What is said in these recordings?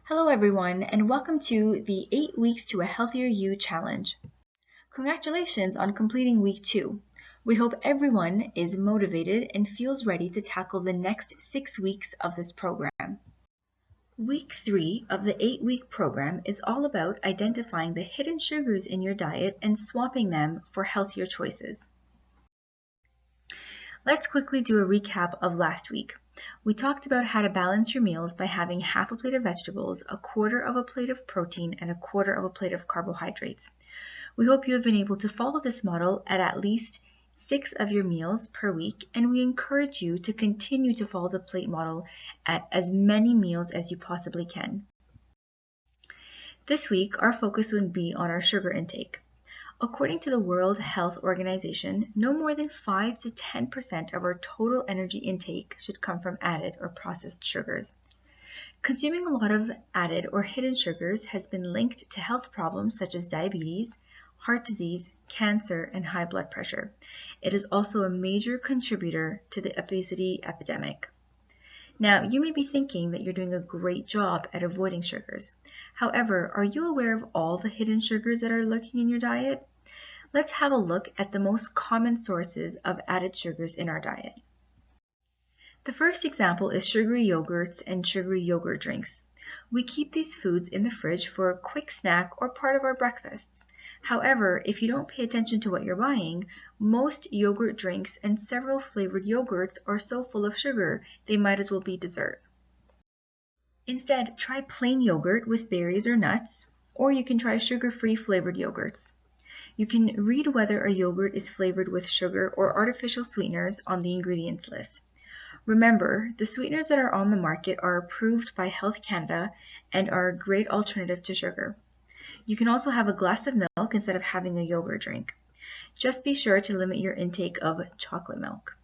Hello everyone, and welcome to the 8 Weeks to a Healthier You Challenge. Congratulations on completing week 2. We hope everyone is motivated and feels ready to tackle the next 6 weeks of this program. Week 3 of the 8-week program is all about identifying the hidden sugars in your diet and swapping them for healthier choices. Let's quickly do a recap of last week. We talked about how to balance your meals by having half a plate of vegetables, a quarter of a plate of protein, and a quarter of a plate of carbohydrates. We hope you have been able to follow this model at least 6 of your meals per week, and we encourage you to continue to follow the plate model at as many meals as you possibly can. This week, our focus would be on our sugar intake. According to the World Health Organization, no more than 5 to 10% of our total energy intake should come from added or processed sugars. Consuming a lot of added or hidden sugars has been linked to health problems such as diabetes, heart disease, cancer, and high blood pressure. It is also a major contributor to the obesity epidemic. Now, you may be thinking that you're doing a great job at avoiding sugars. However, are you aware of all the hidden sugars that are lurking in your diet? Let's have a look at the most common sources of added sugars in our diet. The first example is sugary yogurts and sugary yogurt drinks. We keep these foods in the fridge for a quick snack or part of our breakfasts. However, if you don't pay attention to what you're buying, most yogurt drinks and several flavored yogurts are so full of sugar they might as well be dessert. Instead, try plain yogurt with berries or nuts, or you can try sugar-free flavored yogurts. You can read whether a yogurt is flavored with sugar or artificial sweeteners on the ingredients list. Remember, the sweeteners that are on the market are approved by Health Canada and are a great alternative to sugar. You can also have a glass of milk instead of having a yogurt drink. Just be sure to limit your intake of chocolate milk.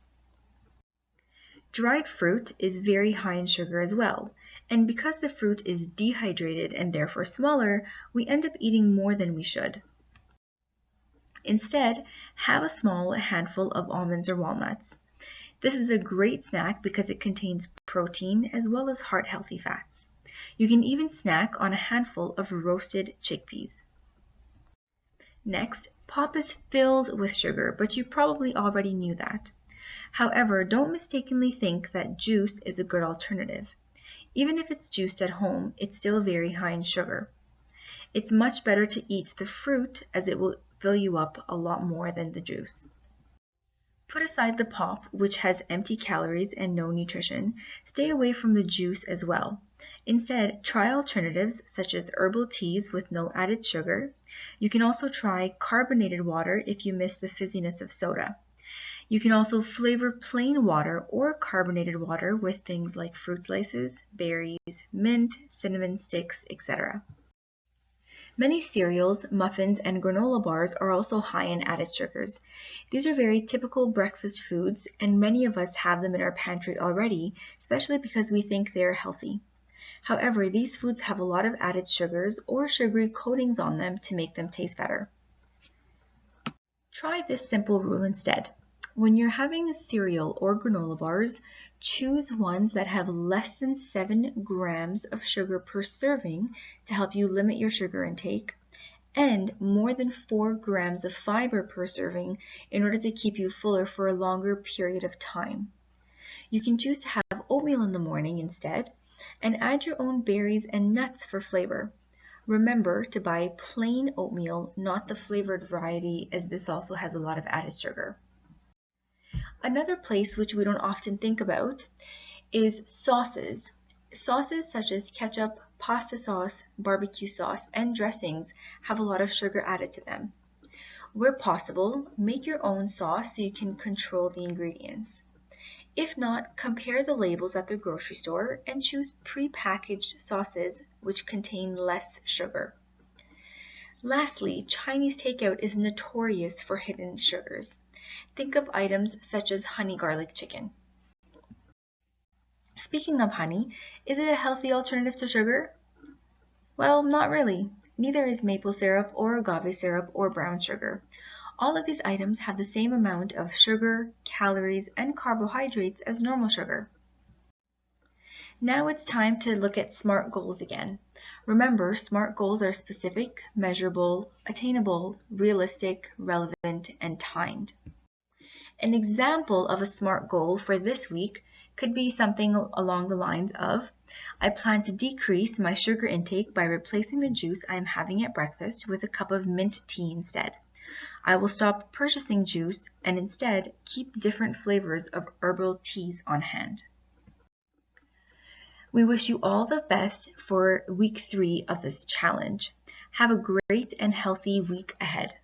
Dried fruit is very high in sugar as well, and because the fruit is dehydrated and therefore smaller, we end up eating more than we should. Instead, have a small handful of almonds or walnuts. This is a great snack because it contains protein as well as heart-healthy fats. You can even snack on a handful of roasted chickpeas. Next, pop is filled with sugar, but you probably already knew that. However, don't mistakenly think that juice is a good alternative. Even if it's juiced at home, it's still very high in sugar. It's much better to eat the fruit as it will fill you up a lot more than the juice. Put aside the pop, which has empty calories and no nutrition. Stay away from the juice as well. Instead, try alternatives such as herbal teas with no added sugar. You can also try carbonated water if you miss the fizziness of soda. You can also flavor plain water or carbonated water with things like fruit slices, berries, mint, cinnamon sticks, etc. Many cereals, muffins, and granola bars are also high in added sugars. These are very typical breakfast foods, and many of us have them in our pantry already, especially because we think they're healthy. However, these foods have a lot of added sugars or sugary coatings on them to make them taste better. Try this simple rule instead. When you're having a cereal or granola bars, choose ones that have less than 7 grams of sugar per serving to help you limit your sugar intake, and more than 4 grams of fiber per serving in order to keep you fuller for a longer period of time. You can choose to have oatmeal in the morning instead, and add your own berries and nuts for flavor. Remember to buy plain oatmeal, not the flavored variety, as this also has a lot of added sugar. Another place which we don't often think about is sauces. Sauces such as ketchup, pasta sauce, barbecue sauce, and dressings have a lot of sugar added to them. Where possible, make your own sauce so you can control the ingredients. If not, compare the labels at the grocery store and choose pre-packaged sauces which contain less sugar. Lastly, Chinese takeout is notorious for hidden sugars. Think of items such as honey garlic chicken. Speaking of honey, is it a healthy alternative to sugar? Well, not really. Neither is maple syrup or agave syrup or brown sugar. All of these items have the same amount of sugar, calories, and carbohydrates as normal sugar. Now it's time to look at SMART goals again. Remember, SMART goals are specific, measurable, attainable, realistic, relevant, and timed. An example of a SMART goal for this week could be something along the lines of, I plan to decrease my sugar intake by replacing the juice I am having at breakfast with a cup of mint tea instead. I will stop purchasing juice and instead keep different flavors of herbal teas on hand. We wish you all the best for week 3 of this challenge. Have a great and healthy week ahead.